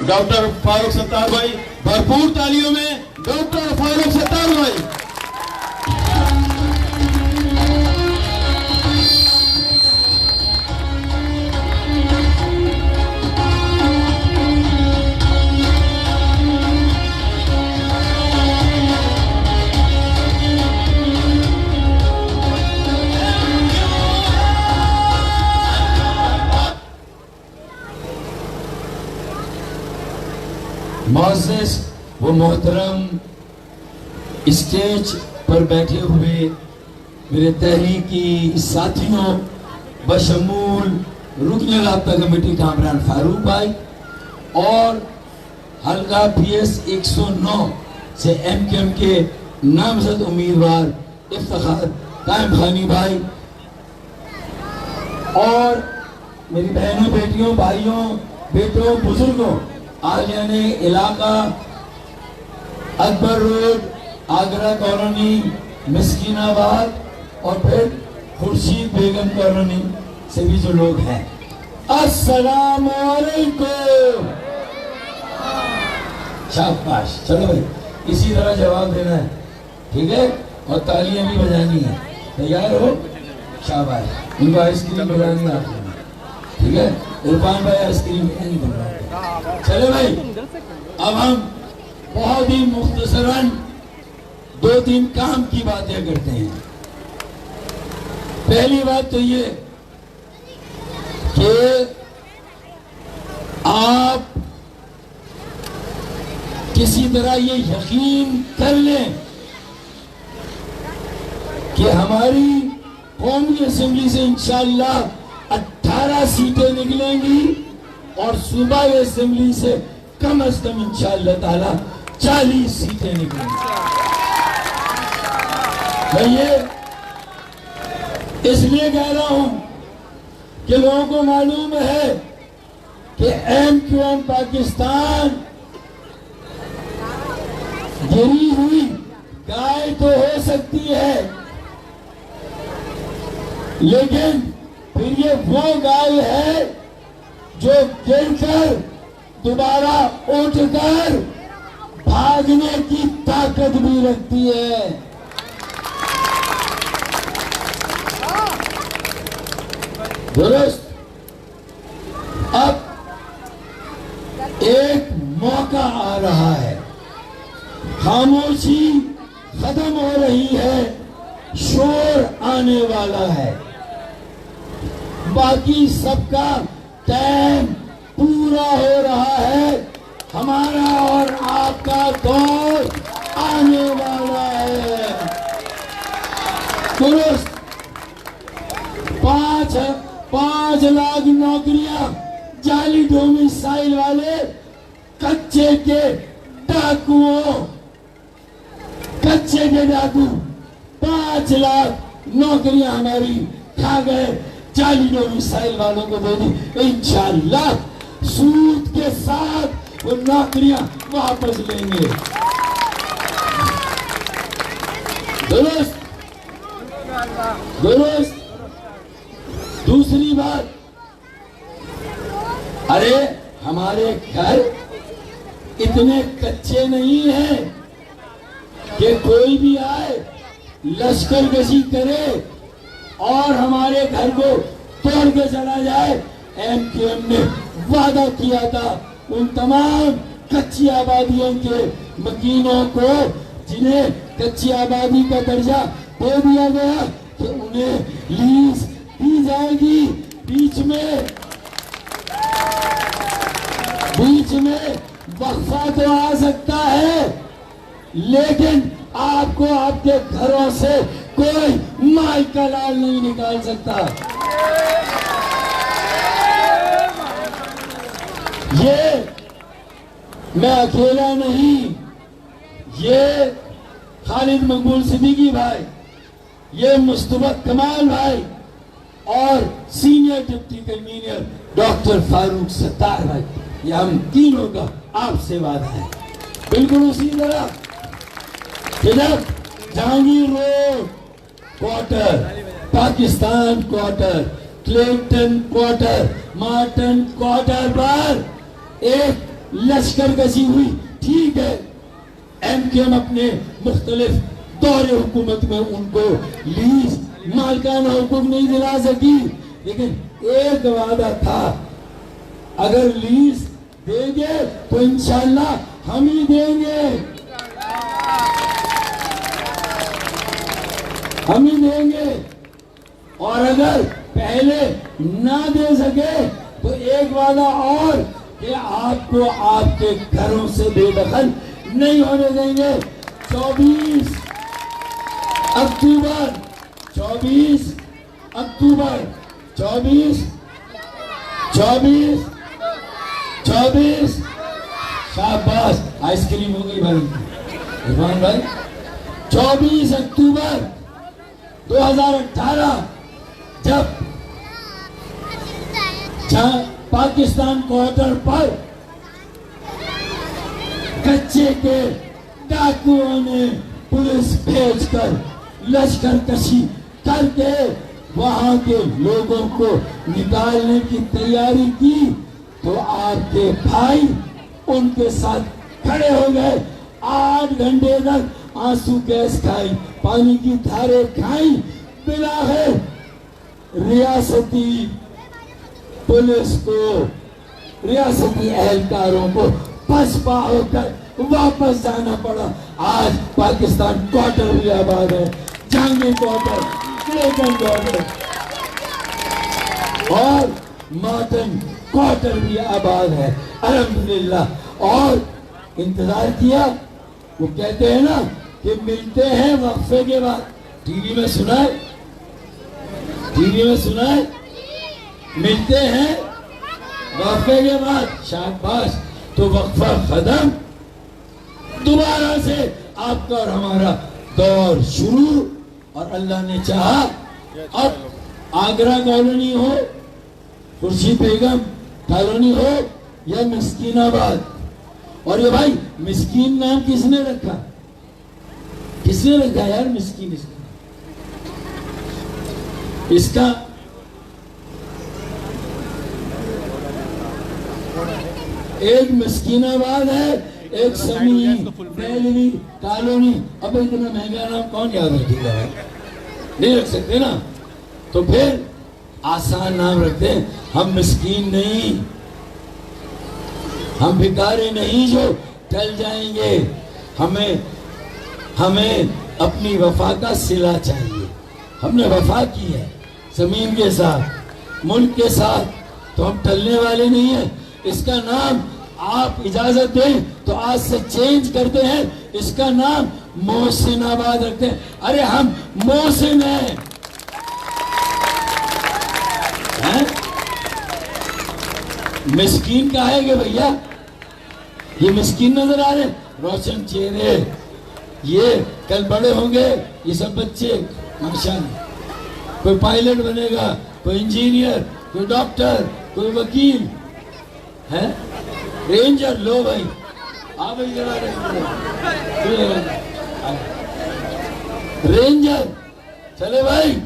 Doctor Farooq Sattar بھائی، بھرپور تالیوں میں ڈاکٹر فاروق ستار بھائی۔ معزز و محترم اسٹیج پر بیٹھے ہوئے میرے تحریکی ساتھیوں بشمول رکن رابطہ کمیٹی کامران فاروق بھائی اور حلقہ پی ایس 109 سے ایم کیو ایم کے نامزد امیدوار افتخار قائم خانی بھائی اور میری بہنوں بیٹیوں بھائیوں بیٹوں بزرگوں آلیان علاقہ اکبر روڈ آگرہ کالونی مسکین آباد اور پھر خورشید بیگم کالونی سے بھی جو لوگ ہیں، السلام علیکم۔ شاباش، چلو بھائی اسی طرح جواب دینا ہے، ٹھیک ہے، اور تالیاں بھی بجانی ہیں، تیار ہو؟ شاباش، ان کو آئس کریم بجانی آتی ہے، ٹھیک ہے، عرفان بھائی آئس کریم نہیں بن رہا۔ چلے بھائی اب ہم بہت ہی مختصراً 2-3 کام کی باتیں کرتے ہیں۔ پہلی بات تو یہ کہ آپ کسی طرح یہ یقین کر لیں کہ ہماری قومی اسمبلی سے انشاءاللہ 18 سیٹیں نکلیں گی اور صوبائی اسمبلی سے کم از کم انشاءاللہ تعالی 40 سیٹیں نکلیں گی۔ میں یہ اس لیے کہہ رہا ہوں کہ لوگوں کو معلوم ہے کہ ایم کیو ایم پاکستان گری ہوئی گائے تو ہو سکتی ہے، لیکن پھر یہ وہ گائے ہے جو گر کر دوبارہ اٹھ کر بھاگنے کی طاقت بھی رکھتی ہے۔ درست؟ اب ایک موقع آ رہا ہے، خاموشی ختم ہو رہی ہے، شور آنے والا ہے، باقی سب کا ٹائم پورا ہو رہا ہے، ہمارا اور آپ کا دور آنے والا ہے۔ درست؟ 5 لاکھ نوکریاں جعلی ڈومیسائل والے کچے کے ڈاکوؤں، کچے کے ڈاکو 5 لاکھ نوکریاں ہماری کھا گئے، جعلی ڈومیسائل والوں کو دے دی، انشاءاللہ سود کے ساتھ وہ نوکریاں واپس لیں گے۔ درست؟ درست؟ دوسری بات، ارے ہمارے گھر اتنے کچے نہیں ہیں کہ کوئی بھی آئے لشکر کشی کرے اور ہمارے گھر کو توڑ کے چلا جائے۔ ایم کیو ایم نے وعدہ کیا تھا ان تمام کچی آبادیوں کے مکینوں کو جنہیں کچی آبادی کا درجہ دے دیا گیا کہ انہیں لیز دی جائے گی۔ بیچ میں وقفہ تو آ سکتا ہے، لیکن آپ کو آپ کے گھروں سے کوئی مال کا لال نہیں نکال سکتا۔ یہ میں اکیلا نہیں، یہ خالد مقبول صدیقی بھائی، یہ مصطفیٰ کمال بھائی اور senior deputy convener doctor Farooq Sattar بھائی، یہ ہم تینوں کا آپ سے وعدہ ہے۔ بالکل اسی طرح کہ جب Jahangir road quarter, Pakistan quarter, Clinton quarter, Martin quarter پر ایک لشکر کشی ہوئی، ٹھیک ہے، ایم کیو ایم اپنے مختلف دور حکومت میں ان کو لیز مالکانہ حقوق نہیں دلا سکی، لیکن ایک وعدہ تھا، اگر لیز دیں گے تو انشاءاللہ ہم ہی دیں گے، ہم ہی دیں گے، اور اگر پہلے نہ دے سکے تو ایک وعدہ اور کہ آپ کو آپ کے گھروں سے بے دخل نہیں ہونے دیں گے۔ 24 اکتوبر 24 اکتوبر 24 24 24 شاباش، آئس کریم ہو گئی بھائی عرفان بھائی، 24 اکتوبر 2018 جب پاکستان کوارٹر پر کچے کے ڈاکوؤں نے پولیس بھیج کر لشکر کشی کر کے وہاں کے لوگوں کو نکالنے کی تیاری کی تو آپ کے بھائی ان کے ساتھ کھڑے ہو گئے، 8 گھنٹے تک آنسو گیس کھائی، پانی کی دھاریں کھائیں، بلاخر ریاستی پولیس کو، ریاستی اہلکاروں کو پسپا ہو کر واپس جانا پڑا۔ آج پاکستان کوارٹر بھی آباد ہے، جنگی کوارٹر، کلیٹن کوارٹر اور مارٹن کوارٹر بھی آباد ہے الحمدللہ۔ اور انتظار کیا، وہ کہتے ہیں نا کہ ملتے ہیں وقفے کے بعد، ٹی وی میں سنا ہے، ٹی وی میں سنا ہے، ملتے ہیں وقفے کے بعد، شاباش، تو وقفہ ختم، دوبارہ سے آپ کا اور ہمارا دور شروع، اور اللہ نے چاہا اب آگرہ کالونی ہو، خورشید بیگم کالونی ہو یا مسکین آباد، اور یہ بھائی مسکین نام کس نے رکھا؟ کس نے رکھا یار مسکین؟ اس کا ایک مسکین آباد ہے، ایک سمیع بیلوی کالونی۔ اب اتنا مہنگا نام کون یاد رکھے گا؟ نہیں رکھ سکتے نا، تو پھر آسان نام رکھتے ہیں۔ ہم مسکین نہیں، ہم بھکاری نہیں جو ٹل جائیں گے، ہمیں اپنی وفا کا صلہ چاہیے۔ ہم نے وفا کی ہے زمین کے ساتھ، ملک کے ساتھ، تو ہم ٹلنے والے نہیں ہیں۔ اس کا نام آپ اجازت دیں تو آج سے چینج کرتے ہیں، اس کا نام محسن آباد رکھتے ہیں۔ ارے ہم محسن ہیں، مسکین کا ہے کہ بھیا یہ مسکین نظر آ رہے ہیں، روشن چہرے، یہ کل بڑے ہوں گے یہ سب بچے ماشاءاللہ، کوئی پائلٹ بنے گا، کوئی انجینئر، کوئی ڈاکٹر، کوئی وکیل ہے، رینجر۔ لو بھائی آپ رینجر، چلے بھائی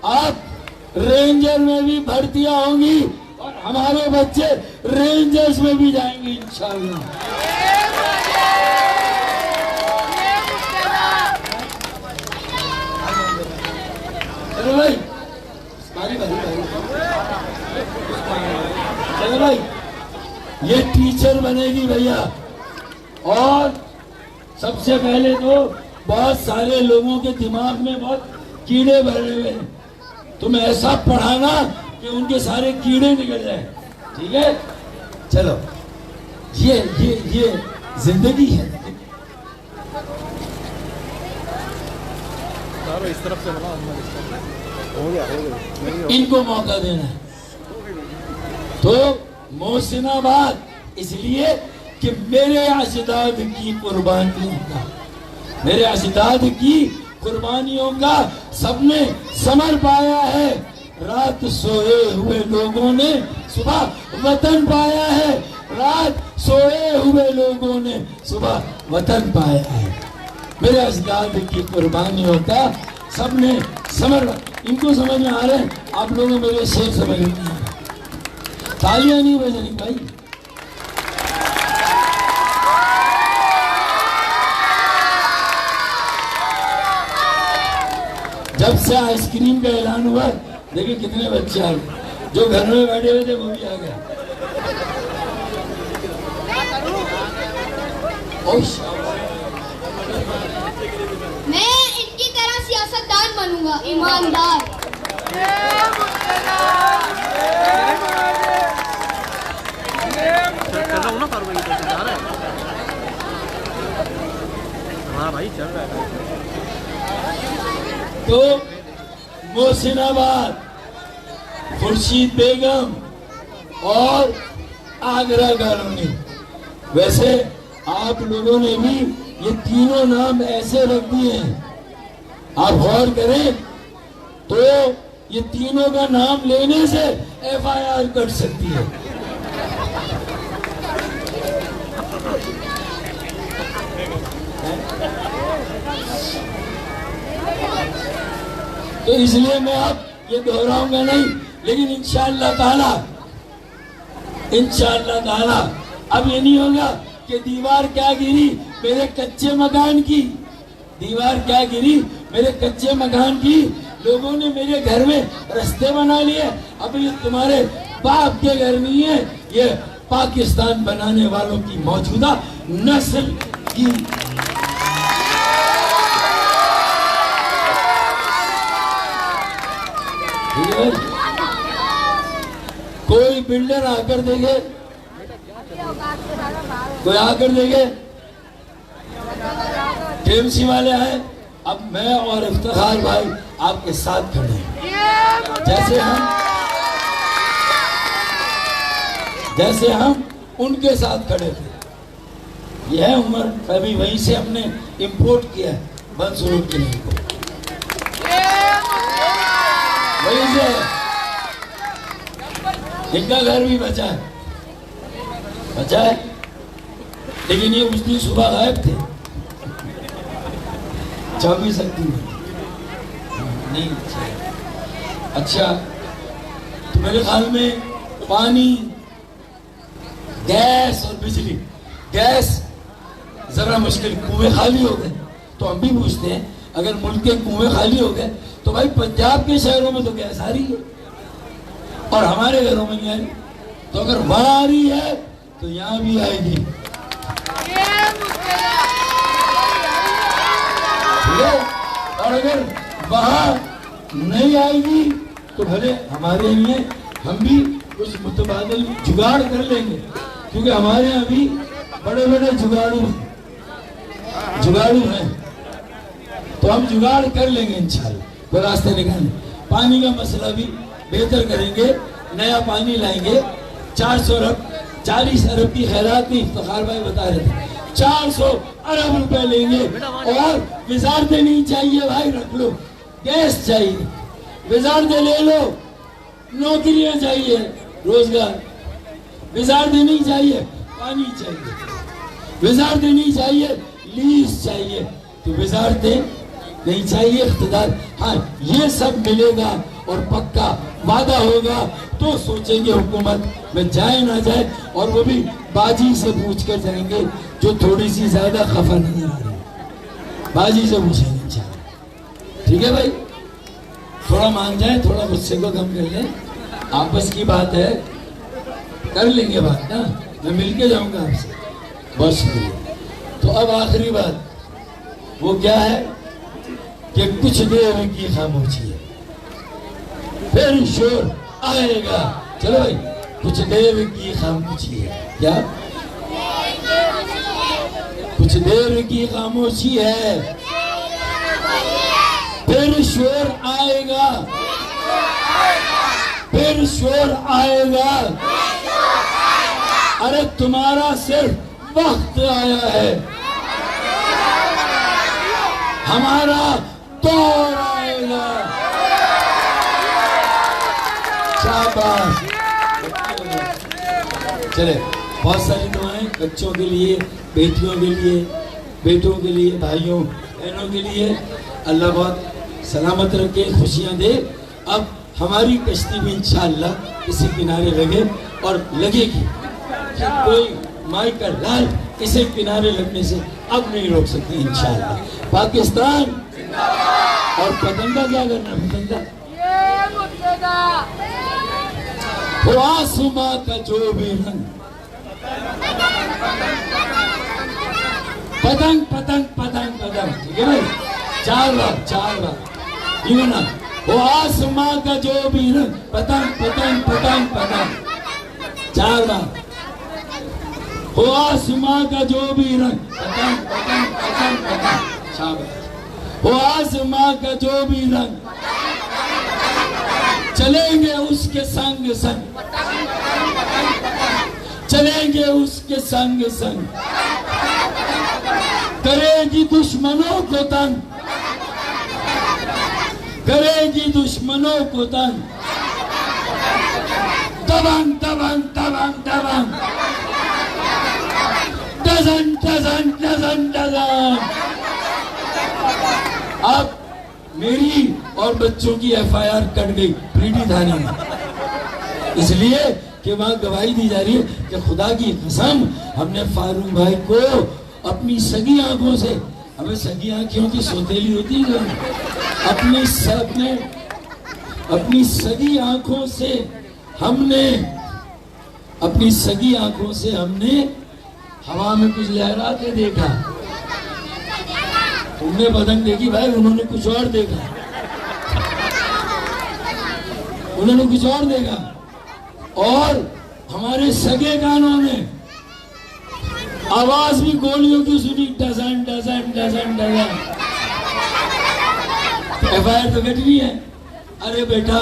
آپ رینجر میں بھی بھرتیاں ہوں گی اور ہمارے بچے رینجرز میں بھی جائیں گے انشاءاللہ۔ چلو بھائی چلو بھائی، یہ ٹیچر بنے گی بھیا، اور سب سے پہلے تو بہت سارے لوگوں کے دماغ میں بہت کیڑے بھرے ہوئے ہیں، تم ایسا پڑھانا کہ ان کے سارے کیڑے نکل جائیں، ٹھیک ہے؟ چلو یہ زندگی ہے۔ ان کو موقع دینا ہے، تو محسن آباد اس لیے کہ میرے اجداد کی قربانیوں کا، میرے اجداد کی قربانیوں کا سب نے ثمر پایا ہے۔ رات سوئے ہوئے لوگوں نے صبح وطن پایا ہے، رات سوئے ہوئے لوگوں نے صبح وطن پایا ہے۔ میرے اجداد کی قربانیوں کا سب نے ثمر، ان کو سمجھ میں آ رہے ہیں؟ آپ لوگوں میرے شعر سمجھ میں نہیں آ رہے، تالیاں نہیں بجنی بھائی۔ جب سے آئس کریم کا اعلان ہوا دیکھیں کتنے بچے آ گئے، جو گھر میں بیٹھے ہوئے تھے وہ بھی آ گئے۔ میں ان کی طرح سیاستدان بنوں گا، ایماندار۔ تو محسن آباد، خورشید بیگم اور آگرہ کالونی، ویسے آپ لوگوں نے بھی یہ تینوں نام ایسے رکھ دیے ہیں، آپ غور کریں تو یہ تینوں کا نام لینے سے ایف آئی آر کٹ سکتی ہے۔ تو اس لیے میں اب یہ دہراؤں گا نہیں، لیکن انشاءاللہ تعالی اب یہ نہیں ہوگا کہ دیوار کیا گری میرے کچے مکان کی، دیوار کیا گری میرے کچے مکان کی، لوگوں نے میرے گھر میں رستے بنا لیے، اب یہ تمہارے باپ کے گھر نہیں ہے، یہ پاکستان بنانے والوں کی موجودہ نسل کی۔ کوئی بلڈر آ کر دیکھے، کوئی آ کر دیکھے، ٹی ایم سی والے آئے، اب میں اور افتخار بھائی آپ کے ساتھ کھڑے ہیں، جیسے ہم ان کے ساتھ کھڑے تھے۔ یہ ہے عمر، ابھی وہیں سے ہم نے امپورٹ کیا ہے منصور کے لیے کو، وہیں سے ان کا گھر بھی بچا ہے، لیکن یہ اس دن صبح غائب تھے، جا بھی سکتی نہیں۔ اچھا تو میرے خیال میں پانی، گیس اور بجلی، گیس ذرا مشکل، کنویں خالی ہو گئے تو ہم بھی پوچھتے ہیں اگر ملک کے کنویں خالی ہو گئے تو بھائی پنجاب کے شہروں میں تو گیس آ رہی ہے اور ہمارے گھروں میں نہیں آ رہی، تو اگر وہاں آ رہی ہے تو یہاں بھی آئے گی، اور اگر وہاں نہیں آئے گی تو بھلے ہمارے لیے ہم بھی کچھ متبادل جگاڑ کر لیں گے، کیونکہ ہمارے یہاں بھی بڑے بڑے جگاڑو ہیں، تو ہم جگاڑ کر لیں گے انشاءاللہ، وہ راستے نکالیں۔ پانی کا مسئلہ بھی بہتر کریں گے، نیا پانی لائیں گے، 40 ارب کی خیرات کی افتخار بھائی بتا رہے تھے، 400 ارب روپے لیں گے، اور وزارتیں نہیں چاہیے بھائی، رکھ لو، گیس چاہیے، وزارتیں لے لو، نوکریاں چاہیے، روزگار، وزارتیں نہیں چاہیے، پانی چاہیے، وزارتیں نہیں چاہیے، لیز چاہیے، تو وزارتیں نہیں چاہیے، اقتدار، ہاں یہ سب ملے گا اور پکا وعدہ ہوگا تو سوچیں گے حکومت میں جائے نہ جائے، اور وہ بھی باجی سے پوچھ کر جائیں گے جو تھوڑی سی زیادہ خفا نظر آ رہی ہے، باجی سے پوچھیں گے انشاءاللہ، ٹھیک ہے بھائی؟ تھوڑا مان جائیں، تھوڑا غصے کو کم کر لیں، آپس کی بات ہے، کر لیں گے بات نا، میں مل کے جاؤں گا آپ سے، بہت شکریہ۔ تو اب آخری بات وہ کیا ہے کہ کچھ دیر کی خاموشی ہے، پھر شور آئے گا، چلو بھائی کچھ دیر کی خاموشی ہے، کیا کچھ دیر کی خاموشی ہے، پھر شور آئے گا، پھر شور آئے گا، ارے تمہارا صرف وقت آیا ہے، ہمارا دور آئے گا، شاباش۔ چلے بہت ساری دعائیں بچوں کے لیے، بیٹیوں کے لیے، بیٹوں کے لیے، بھائیوں بہنوں کے لیے، اللہ بہت سلامت رکھے، خوشیاں دے۔ اب ہماری کشتی بھی انشاءاللہ اسی کنارے لگے، اور لگے گی کہ کوئی مائی کا لال اسے کنارے لگنے سے اب نہیں روک سکتی انشاءاللہ۔ پاکستان اور پتنگ کا کیا کرنا ہے؟ پتنگ کا وہ آسماں کا جو بھی رنگ، پتنگ پتنگ پتنگ پتنگ، ٹھیک ہے بھائی؟ چار بار یہ نا، وہ آسماں کا جو بھی رنگ، پتنگ پتنگ پتنگ پتنگ، چار بار، وہ آسماں کا جو بھی رنگ، پتنگ پتنگ پتنگ پتنگ، شاباش، وہ آسماں کا جو بھی رنگ، چلیں گے اس کے سنگ سنگ، چلیں گے اس کے سنگ سنگ، کرے گی دشمنوں کو تنگ، کرے گی دشمنوں کو تنگ، دبنگ دبنگ دبنگ دبنگ، ڈزن ڈزن ڈزن ڈزن۔ اب میری اور بچوں کی ایف آئی آر کٹ گئی پریٹی تھانے میں، اس لیے کہ وہاں گواہی دی جا رہی ہے کہ خدا کی قسم ہم نے فاروق بھائی کو اپنی سگی آنکھوں سے، ہمیں سگی آنکھوں کی سوتیلی ہوتی ہے، اپنی سگی آنکھوں سے ہم نے ہوا میں کچھ لہراتے دیکھا۔ تم نے پتنگ دیکھی بھائی، انہوں نے کچھ اور دیکھا، انہوں نے کچھ اور دیکھا، اور ہمارے سگے کانوں نے آواز بھی گولیوں کی سنی، ڈزن ڈزن ڈزن ڈزن۔ ایف آئی آر تو کٹنی ہے، ارے بیٹا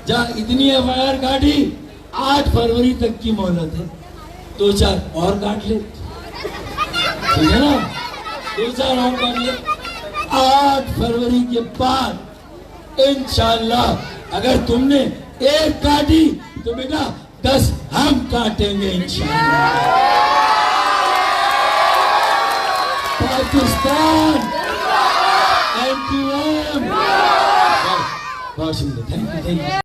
جا اتنی ایف آئی آر کاٹی، 8 فروری تک کی مہلت ہے، 2-4 اور کاٹ لے، ٹھیک ہے نا، 2-4 اور کاٹ لے، 8 فروری کے بعد انشاءاللہ اگر تم نے 1 کاٹی تو بیٹا 10 ہم کاٹیں گے انشاءاللہ۔ پاکستان اینٹی ویم، بہت شکریہ، تھینک یو۔